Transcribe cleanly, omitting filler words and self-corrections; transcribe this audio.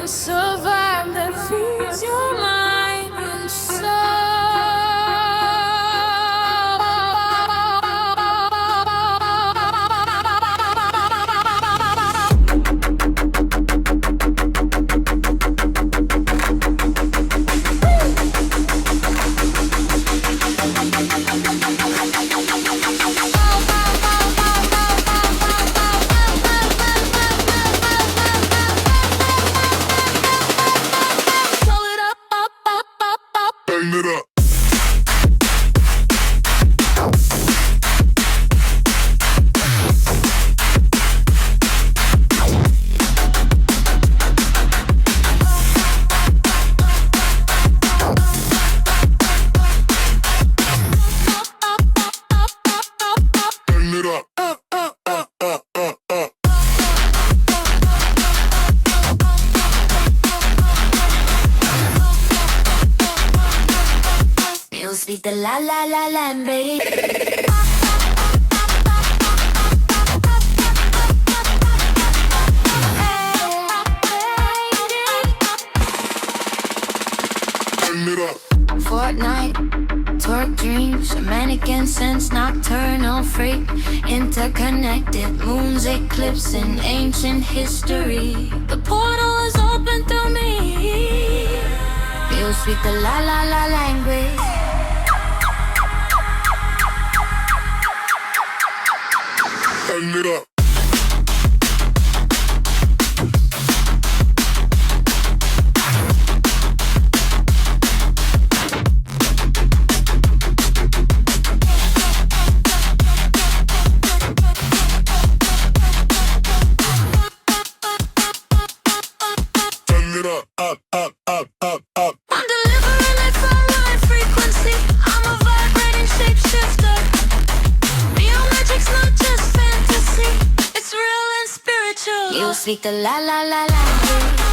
survive that feeds your mind and soul. Turn it up. Turn it up. You'll speak the la la la land, baby. Turn it up. Fortnite, twerk dreams, mannequin sense, nocturnal freak, interconnected moons, eclipsing ancient history. The portal is open through me. You speak the la la la language. Turn it up. Turn it up, up. I'm delivering it from my frequency. I'm a vibrating shapeshifter. Meow magic's not just fantasy, it's real and spiritual. You speak the la la la language.